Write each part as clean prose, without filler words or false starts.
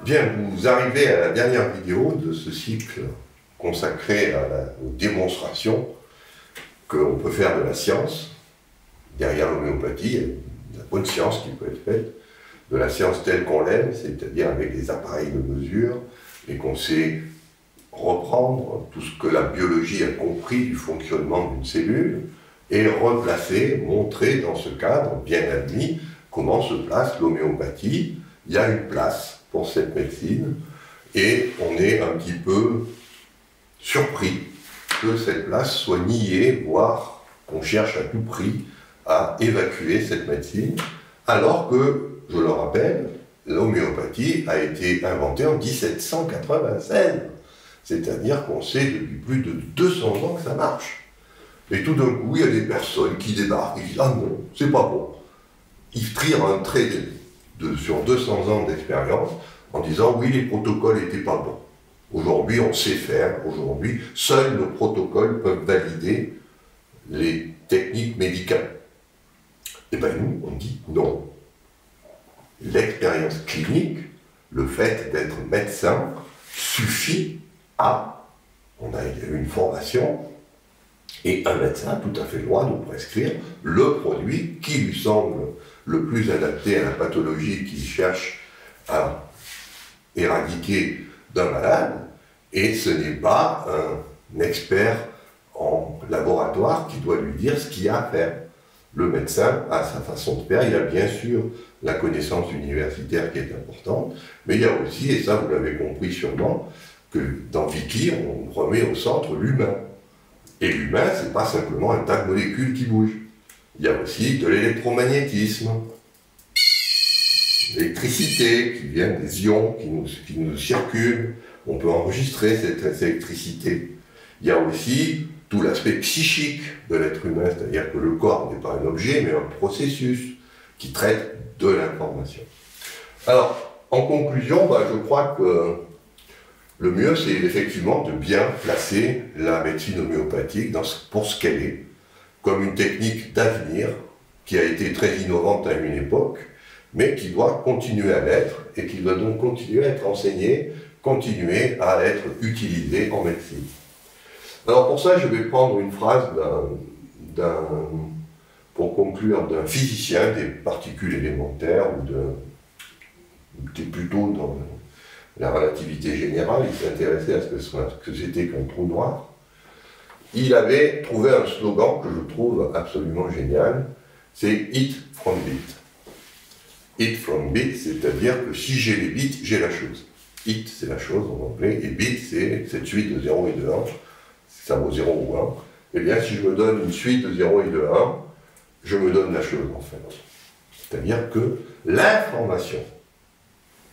Bien, vous arrivez à la dernière vidéo de ce cycle consacré aux démonstrations qu'on peut faire de la science. Derrière l'homéopathie, il y a de la bonne science qui peut être faite, de la science telle qu'on l'aime, c'est-à-dire avec des appareils de mesure, et qu'on sait reprendre tout ce que la biologie a compris du fonctionnement d'une cellule, et replacer, montrer dans ce cadre bien admis comment se place l'homéopathie. Il y a une place pour cette médecine, et on est un petit peu surpris que cette place soit niée, voire qu'on cherche à tout prix à évacuer cette médecine, alors que, je le rappelle, l'homéopathie a été inventée en 1796. C'est-à-dire qu'on sait depuis plus de 200 ans que ça marche. Et tout d'un coup, il y a des personnes qui débarquent et qui disent « Ah non, c'est pas bon ». Ils tirent un trait sur 200 ans d'expérience en disant « Oui, les protocoles n'étaient pas bons. Aujourd'hui, on sait faire. Aujourd'hui, seuls nos protocoles peuvent valider les techniques médicales. » Et bien nous, on dit non. L'expérience clinique, le fait d'être médecin, suffit à... Il y a eu une formation, et un médecin a tout à fait le droit de prescrire le produit qui lui semble le plus adapté à la pathologie qu'il cherche à éradiquer d'un malade, et ce n'est pas un expert en laboratoire qui doit lui dire ce qu'il y a à faire. Le médecin a sa façon de faire, il a bien sûr la connaissance universitaire qui est importante, mais il y a aussi, et ça vous l'avez compris sûrement, que dans Vicky, on remet au centre l'humain. Et l'humain, c'est pas simplement un tas de molécules qui bougent. Il y a aussi de l'électromagnétisme, l'électricité qui vient des ions qui nous circulent. On peut enregistrer cette électricité. Il y a aussi tout l'aspect psychique de l'être humain, c'est-à-dire que le corps n'est pas un objet, mais un processus qui traite de l'information. Alors, en conclusion, je crois que le mieux, c'est effectivement de bien placer la médecine homéopathique pour ce qu'elle est, comme une technique d'avenir qui a été très innovante à une époque, mais qui doit continuer à l'être et qui doit donc continuer à être enseignée, continuer à être utilisée en médecine. Alors pour ça, je vais prendre une phrase pour conclure, d'un physicien des particules élémentaires, ou plutôt dans la relativité générale. Il s'intéressait à ce que c'était qu'un trou noir. Il avait trouvé un slogan que je trouve absolument génial, c'est « It from bit ». It from bit, c'est-à-dire que si j'ai les bits, j'ai la chose. It, c'est la chose en anglais, et bit, c'est cette suite de 0 et de 1. Ça vaut 0 ou 1, eh bien si je me donne une suite de 0 et de 1, je me donne la chose en fait. C'est-à-dire que l'information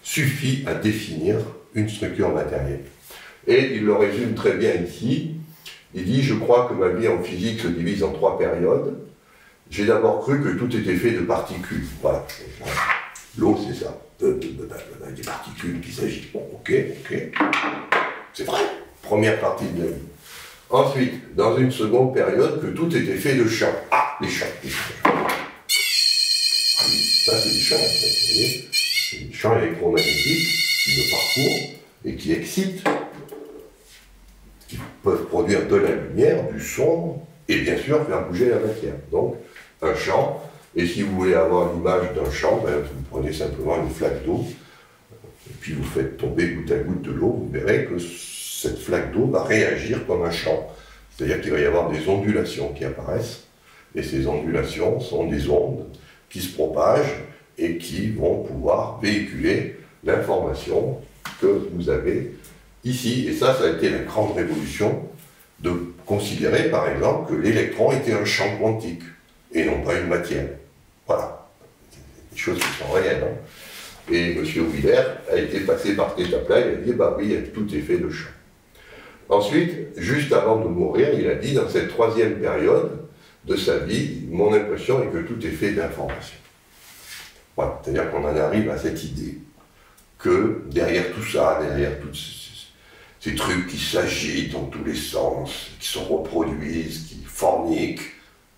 suffit à définir une structure matérielle. Et il le résume très bien ici. Il dit « Je crois que ma vie en physique se divise en 3 périodes. J'ai d'abord cru que tout était fait de particules. » Voilà. L'eau, c'est ça. Des particules qui s'agissent. Bon, ok. C'est vrai. Première partie de la vie. Ensuite, dans une seconde période, que tout était fait de champs. Ah, les champs. Ah oui, ça c'est des champs, en fait, vous voyez. C'est des champs électromagnétiques qui me parcourent et qui excitent, qui peuvent produire de la lumière, du son, et bien sûr faire bouger la matière. Donc, un champ, et si vous voulez avoir l'image d'un champ, vous prenez simplement une flaque d'eau, et puis vous faites tomber goutte à goutte de l'eau, vous verrez que cette flaque d'eau va réagir comme un champ. C'est-à-dire qu'il va y avoir des ondulations qui apparaissent, et ces ondulations sont des ondes qui se propagent et qui vont pouvoir véhiculer l'information que vous avez ici. Et ça a été la grande révolution de considérer, par exemple, que l'électron était un champ quantique, et non pas une matière. Voilà. Des choses qui sont réelles. Hein. Et M. Wheeler a été passé par cette étape-là, il a dit, oui, tout est fait de champs. Ensuite, juste avant de mourir, il a dit, dans cette 3e période de sa vie, mon impression est que tout est fait d'informations. Voilà, c'est-à-dire qu'on en arrive à cette idée que derrière tout ça, derrière tous ces trucs qui s'agitent dans tous les sens, qui se reproduisent, qui forniquent,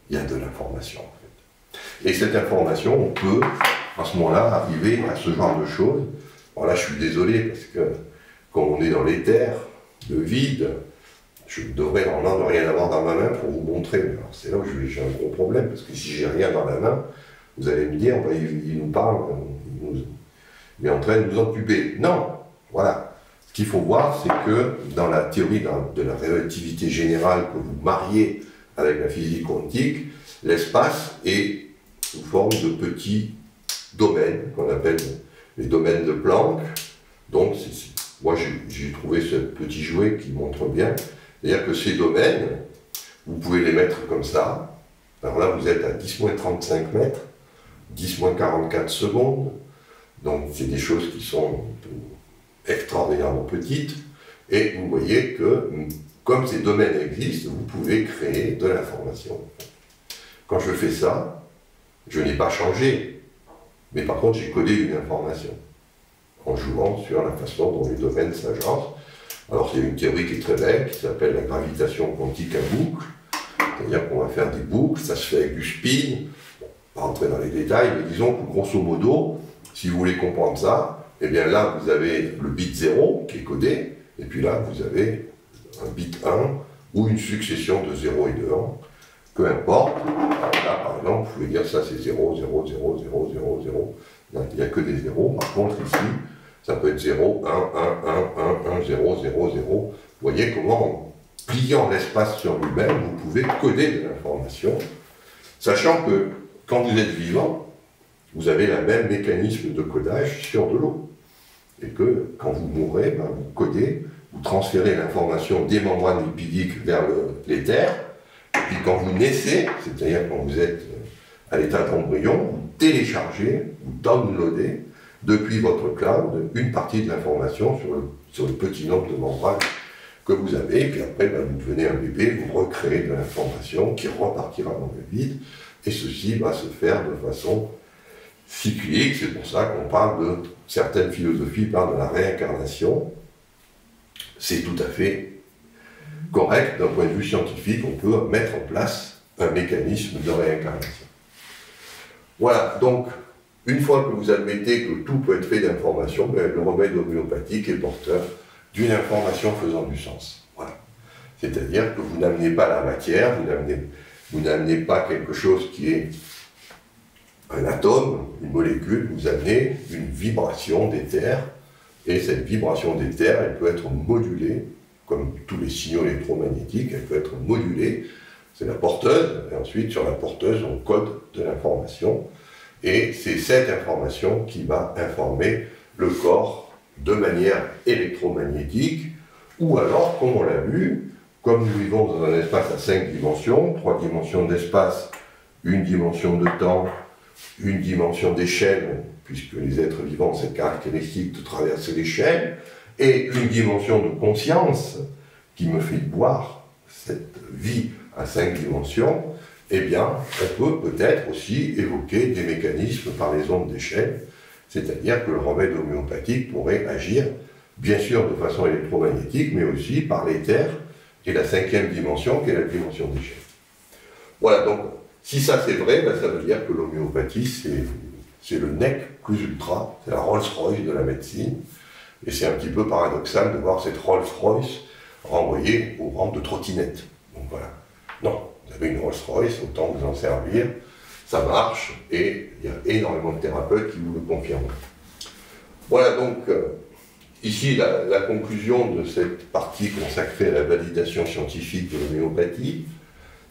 il y a de l'information en fait. Et cette information, on peut, à ce moment-là, arriver à ce genre de choses, Alors là, je suis désolé, parce que quand on est dans l'éther, le vide, je devrais normalement ne rien avoir dans ma main pour vous montrer. Alors c'est là où j'ai un gros problème, parce que si j'ai rien dans la main, vous allez me dire, bah, il nous parle, il est en train de nous occuper. Non, voilà. Ce qu'il faut voir, c'est que dans la théorie de la relativité générale que vous mariez avec la physique quantique, l'espace est sous forme de petits domaines, qu'on appelle les domaines de Planck. Donc, moi j'ai trouvé ce petit jouet qui montre bien. C'est-à-dire que ces domaines, vous pouvez les mettre comme ça. Alors là, vous êtes à 10-35 mètres, 10-44 secondes. Donc, c'est des choses qui sont extraordinairement petites. Et vous voyez que, comme ces domaines existent, vous pouvez créer de l'information. Quand je fais ça, je n'ai pas changé. Mais par contre, j'ai codé une information en jouant sur la façon dont les domaines s'agencent. Alors, c'est une théorie qui est très belle, qui s'appelle la gravitation quantique à boucle. C'est-à-dire qu'on va faire des boucles, ça se fait avec du spin. Bon, on va rentrer dans les détails, mais disons que grosso modo, si vous voulez comprendre ça, eh bien là, vous avez le bit 0 qui est codé, et puis là, vous avez un bit 1 ou une succession de 0 et de 1. Peu importe. Là, par exemple, vous pouvez dire ça, c'est 0, 0, 0, 0, 0, 0. Là, il n'y a que des zéros. Par contre, ici, ça peut être 0, 1, 1, 1, 1, 1, 0, 0, 0. Vous voyez comment, en pliant l'espace sur lui-même, vous pouvez coder de l'information, sachant que quand vous êtes vivant, vous avez le même mécanisme de codage sur de l'eau. Et que quand vous mourrez, ben, vous codez, vous transférez l'information des membranes lipidiques vers l'éther, et puis quand vous naissez, c'est-à-dire quand vous êtes à l'état d'embryon, vous téléchargez, vous downloadez depuis votre cloud une partie de l'information sur le petit nombre de membranes que vous avez, et puis après ben, vous devenez un bébé, vous recréez de l'information qui repartira dans le vide, et ceci va se faire de façon cyclique. C'est pour ça qu'on parle de, certaines philosophies parlent de la réincarnation. C'est tout à fait correct d'un point de vue scientifique, on peut mettre en place un mécanisme de réincarnation. Voilà, donc une fois que vous admettez que tout peut être fait d'informations, ben, le remède homéopathique est porteur d'une information faisant du sens. Voilà. C'est-à-dire que vous n'amenez pas la matière, vous n'amenez pas quelque chose qui est un atome, une molécule, vous amenez une vibration d'éther, et cette vibration d'éther, elle peut être modulée, comme tous les signaux électromagnétiques, elle peut être modulée, c'est la porteuse, et ensuite sur la porteuse, on code de l'information, et c'est cette information qui va informer le corps de manière électromagnétique, ou alors, comme on l'a vu, comme nous vivons dans un espace à 5 dimensions, 3 dimensions d'espace, une dimension de temps, une dimension d'échelle, puisque les êtres vivants ont cette caractéristique de traverser l'échelle, et une dimension de conscience qui me fait voir cette vie à 5 dimensions, eh bien, on peut peut-être aussi évoquer des mécanismes par les ondes d'échelle, c'est-à-dire que le remède homéopathique pourrait agir, bien sûr, de façon électromagnétique, mais aussi par l'éther et la 5e dimension, qui est la dimension d'échelle. Voilà, donc, si ça c'est vrai, ben, ça veut dire que l'homéopathie, c'est le nec plus ultra, c'est la Rolls-Royce de la médecine, et c'est un petit peu paradoxal de voir cette Rolls-Royce renvoyée au rang de trottinette. Donc voilà. Non, vous avez une Rolls-Royce, autant vous en servir, ça marche, et il y a énormément de thérapeutes qui vous le confirment. Voilà donc, ici la conclusion de cette partie consacrée à la validation scientifique de l'homéopathie.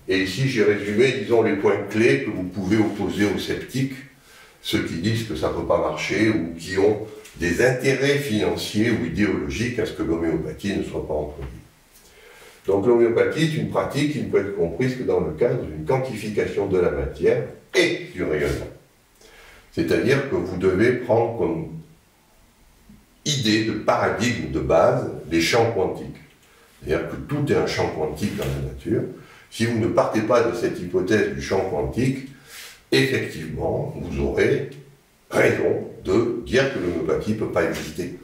Et ici, j'ai résumé, disons, les points clés que vous pouvez opposer aux sceptiques, ceux qui disent que ça ne peut pas marcher ou qui ont des intérêts financiers ou idéologiques à ce que l'homéopathie ne soit pas employée. Donc l'homéopathie est une pratique qui ne peut être comprise que dans le cadre d'une quantification de la matière et du rayonnement. C'est-à-dire que vous devez prendre comme idée de paradigme de base les champs quantiques. C'est-à-dire que tout est un champ quantique dans la nature. Si vous ne partez pas de cette hypothèse du champ quantique, effectivement, vous aurez raison de dire que l'homéopathie ne peut pas exister.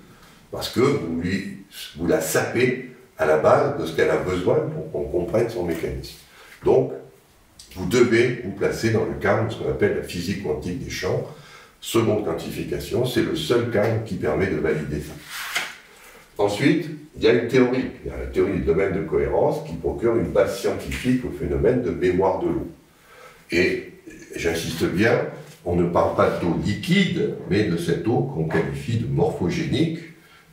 Parce que vous la sapez à la base de ce qu'elle a besoin pour qu'on comprenne son mécanisme. Donc, vous devez vous placer dans le cadre de ce qu'on appelle la physique quantique des champs, seconde quantification, c'est le seul cas qui permet de valider ça. Ensuite, il y a une théorie, il y a la théorie du domaine de cohérence qui procure une base scientifique au phénomène de mémoire de l'eau. Et j'insiste bien, on ne parle pas d'eau liquide, mais de cette eau qu'on qualifie de morphogénique,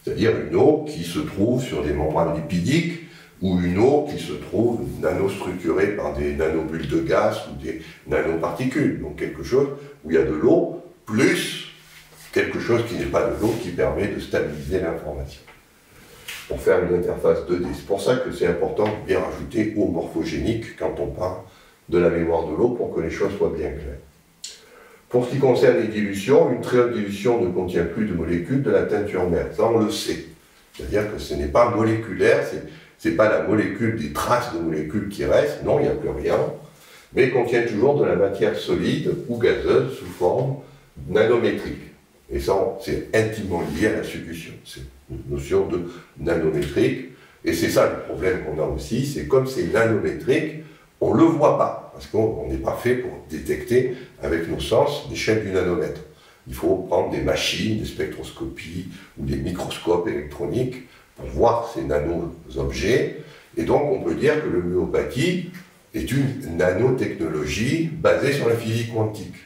c'est-à-dire une eau qui se trouve sur des membranes lipidiques, ou une eau qui se trouve nanostructurée par des nanobules de gaz ou des nanoparticules. Donc quelque chose où il y a de l'eau, plus quelque chose qui n'est pas de l'eau qui permet de stabiliser l'information. Pour faire une interface 2D. C'est pour ça que c'est important de bien rajouter eau morphogénique quand on parle de la mémoire de l'eau pour que les choses soient bien claires. Pour ce qui concerne les dilutions, une très haute dilution ne contient plus de molécules de la teinture mère. Ça, on le sait. C'est-à-dire que ce n'est pas moléculaire, c'est pas la molécule, des traces de molécules qui restent, non, il n'y a plus rien, mais contient toujours de la matière solide ou gazeuse sous forme nanométrique. Et ça, c'est intimement lié à la solution. C'est une notion de nanométrique. Et c'est ça le problème qu'on a aussi, c'est comme c'est nanométrique, on ne le voit pas, parce qu'on n'est pas fait pour détecter avec nos sens l'échelle du nanomètre. Il faut prendre des machines, des spectroscopies ou des microscopes électroniques pour voir ces nano-objets. Et donc on peut dire que l'homéopathie est une nanotechnologie basée sur la physique quantique.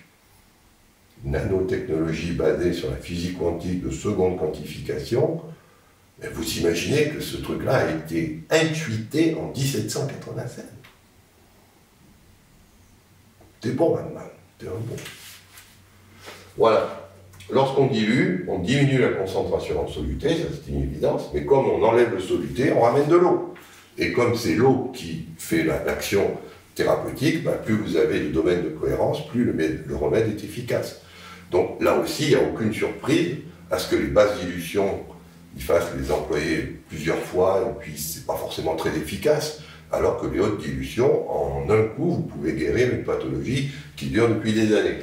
Nanotechnologie basée sur la physique quantique de seconde quantification, vous imaginez que ce truc-là a été intuité en 1787. C'est bon, madame, c'est un bon. Voilà. Lorsqu'on dilue, on diminue la concentration en soluté, ça c'est une évidence, mais comme on enlève le soluté, on ramène de l'eau. Et comme c'est l'eau qui fait l'action thérapeutique, plus vous avez de domaine de cohérence, plus le remède est efficace. Donc là aussi, il n'y a aucune surprise à ce que les basses dilutions, il fasse les employer plusieurs fois, et puis c'est pas forcément très efficace, alors que les hautes dilutions, en un coup, vous pouvez guérir une pathologie qui dure depuis des années.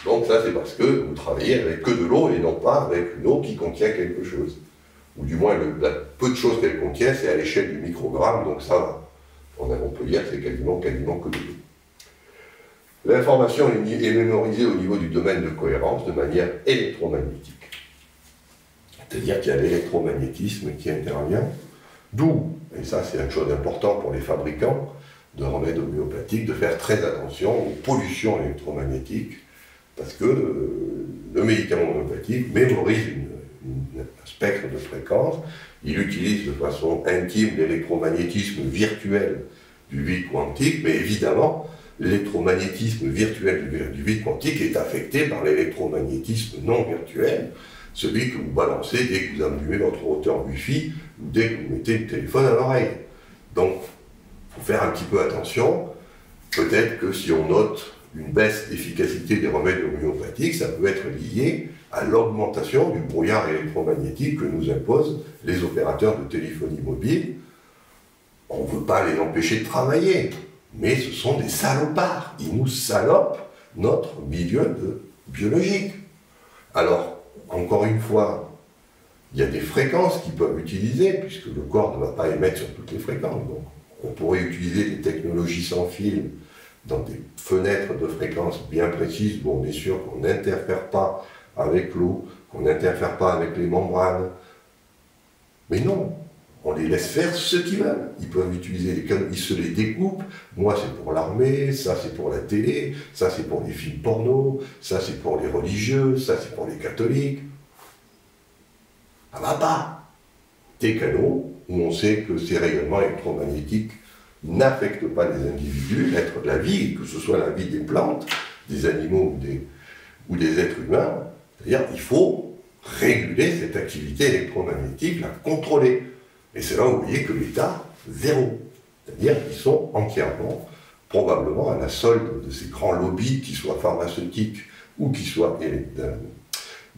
Donc ça, c'est parce que vous travaillez avec que de l'eau et non pas avec une eau qui contient quelque chose. Ou du moins, la peu de choses qu'elle contient, c'est à l'échelle du microgramme, donc ça va. On peut dire que c'est quasiment que de l'eau. L'information est mémorisée au niveau du domaine de cohérence de manière électromagnétique. C'est-à-dire qu'il y a l'électromagnétisme qui intervient, d'où, et ça c'est une chose importante pour les fabricants de remèdes homéopathiques, de faire très attention aux pollutions électromagnétiques, parce que le médicament homéopathique mémorise un spectre de fréquence, il utilise de façon intime l'électromagnétisme virtuel du vide quantique, mais évidemment, l'électromagnétisme virtuel du vide quantique est affecté par l'électromagnétisme non virtuel, celui que vous balancez dès que vous allumez votre routeur Wi-Fi ou dès que vous mettez le téléphone à l'oreille. Donc, il faut faire un petit peu attention. Peut-être que si on note une baisse d'efficacité des remèdes homéopathiques, ça peut être lié à l'augmentation du brouillard électromagnétique que nous imposent les opérateurs de téléphonie mobile. On ne veut pas les empêcher de travailler, mais ce sont des salopards. Ils nous salopent notre milieu biologique. Alors, encore une fois, il y a des fréquences qu'ils peuvent utiliser, puisque le corps ne va pas émettre sur toutes les fréquences. Donc, on pourrait utiliser des technologies sans fil dans des fenêtres de fréquences bien précises où on est sûr qu'on n'interfère pas avec l'eau, qu'on n'interfère pas avec les membranes. Mais non, on les laisse faire ce qu'ils veulent. Ils peuvent utiliser les canaux, ils se les découpent. Moi, c'est pour l'armée, ça, c'est pour la télé, ça, c'est pour les films porno, ça, c'est pour les religieux, ça, c'est pour les catholiques. Ça va pas. Des canaux où on sait que ces rayonnements électromagnétiques n'affectent pas les individus, la vie, que ce soit la vie des plantes, des animaux ou des êtres humains. C'est-à-dire qu'il faut réguler cette activité électromagnétique, la contrôler. Et c'est là où vous voyez que l'État, zéro. C'est-à-dire qu'ils sont entièrement, probablement, à la solde de ces grands lobbies, qui soient pharmaceutiques ou qui soient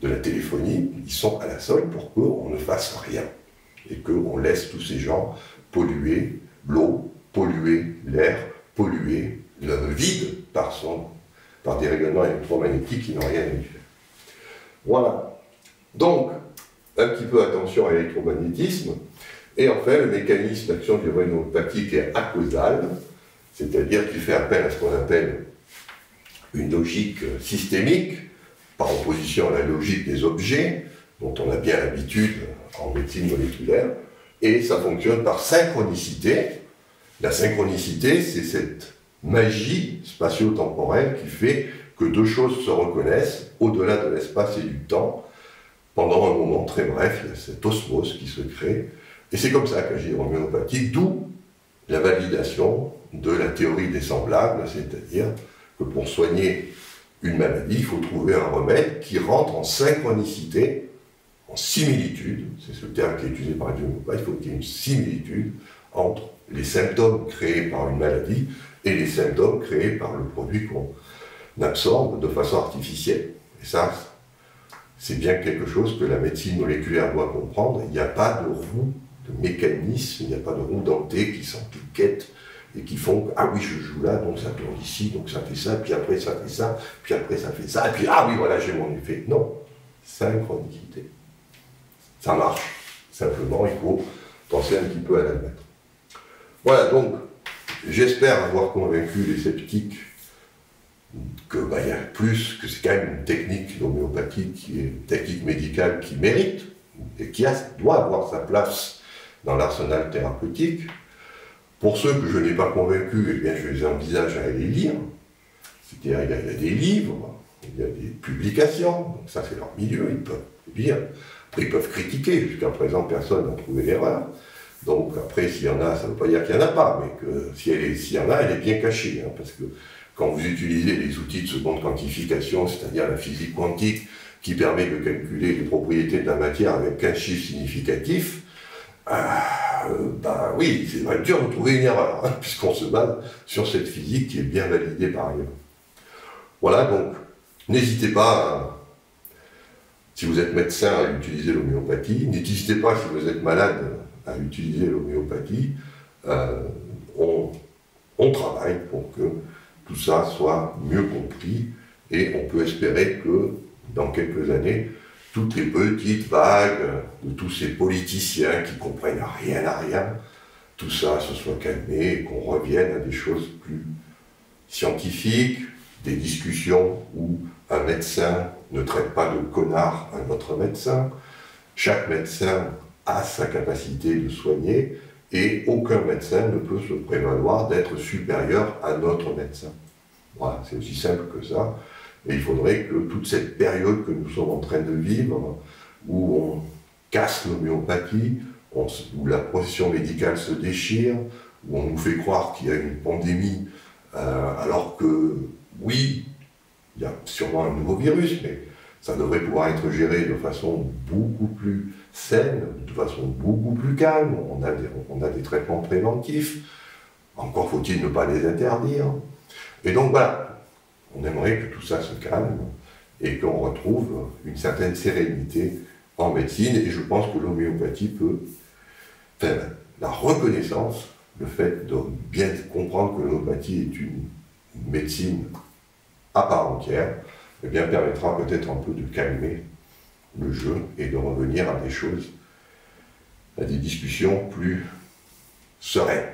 de la téléphonie, ils sont à la solde pour qu'on ne fasse rien. Et qu'on laisse tous ces gens polluer l'eau, polluer l'air, polluer le vide par des rayonnements électromagnétiques qui n'ont rien à y faire. Voilà. Donc, un petit peu attention à l'électromagnétisme. Et enfin, le mécanisme d'action du remède homéopathique est acausal, c'est-à-dire qu'il fait appel à ce qu'on appelle une logique systémique, par opposition à la logique des objets, dont on a bien l'habitude en médecine moléculaire, et ça fonctionne par synchronicité. La synchronicité, c'est cette magie spatio-temporelle qui fait que deux choses se reconnaissent au-delà de l'espace et du temps. Pendant un moment très bref, il y a cette osmose qui se crée. Et c'est comme ça qu'agit l'homéopathie, d'où la validation de la théorie des semblables, c'est-à-dire que pour soigner une maladie, il faut trouver un remède qui rentre en synchronicité, en similitude, c'est ce terme qui est utilisé par les homéopathes, il faut qu'il y ait une similitude entre les symptômes créés par une maladie et les symptômes créés par le produit qu'on absorbe de façon artificielle. Et ça, c'est bien quelque chose que la médecine moléculaire doit comprendre. Il n'y a pas de roue, de mécanisme, il n'y a pas de roue dentée qui s'empiquette et qui font que, ah oui, je joue là, donc ça tourne ici, donc ça fait ça, puis après ça fait ça, puis après ça fait ça, et puis ah oui, voilà, j'ai mon effet. Non, synchronicité. Ça marche. Simplement, il faut penser un petit peu à l'admettre. Voilà, donc, j'espère avoir convaincu les sceptiques que y a plus, que c'est quand même une technique d'homéopathie qui est une technique médicale qui mérite et qui doit avoir sa place dans l'arsenal thérapeutique. Pour ceux que je n'ai pas convaincus, eh bien, je les envisage à aller lire. C'est-à-dire, il y a des livres, il y a des publications, donc ça c'est leur milieu, ils peuvent lire. Après, ils peuvent critiquer, jusqu'à présent personne n'a trouvé l'erreur. Donc après, s'il y en a, ça ne veut pas dire qu'il n'y en a pas, mais que s'il y en a, elle est bien cachée, hein, parce que quand vous utilisez les outils de seconde quantification, c'est-à-dire la physique quantique, qui permet de calculer les propriétés de la matière avec un chiffre significatif, oui, c'est vrai, dur de trouver une erreur, hein, puisqu'on se base sur cette physique qui est bien validée par ailleurs. Voilà, donc, n'hésitez pas, si vous êtes médecin, à utiliser l'homéopathie, n'hésitez pas, si vous êtes malade, à utiliser l'homéopathie. On travaille pour que tout ça soit mieux compris, et on peut espérer que, dans quelques années, toutes les petites vagues de tous ces politiciens qui comprennent rien à rien, tout ça se soit calmé et qu'on revienne à des choses plus scientifiques, des discussions où un médecin ne traite pas de connard un autre médecin. Chaque médecin a sa capacité de soigner et aucun médecin ne peut se prévaloir d'être supérieur à notre médecin. Voilà, c'est aussi simple que ça. Et il faudrait que toute cette période que nous sommes en train de vivre, où on casse l'homéopathie, où la profession médicale se déchire, où on nous fait croire qu'il y a une pandémie, alors que, oui, il y a sûrement un nouveau virus, mais ça devrait pouvoir être géré de façon beaucoup plus saine, de façon beaucoup plus calme. On a des traitements préventifs, encore faut-il ne pas les interdire. Et donc voilà. On aimerait que tout ça se calme et qu'on retrouve une certaine sérénité en médecine. Et je pense que l'homéopathie peut faire la reconnaissance, le fait de bien comprendre que l'homéopathie est une médecine à part entière, eh bien, permettra peut-être un peu de calmer le jeu et de revenir à des choses, à des discussions plus sereines.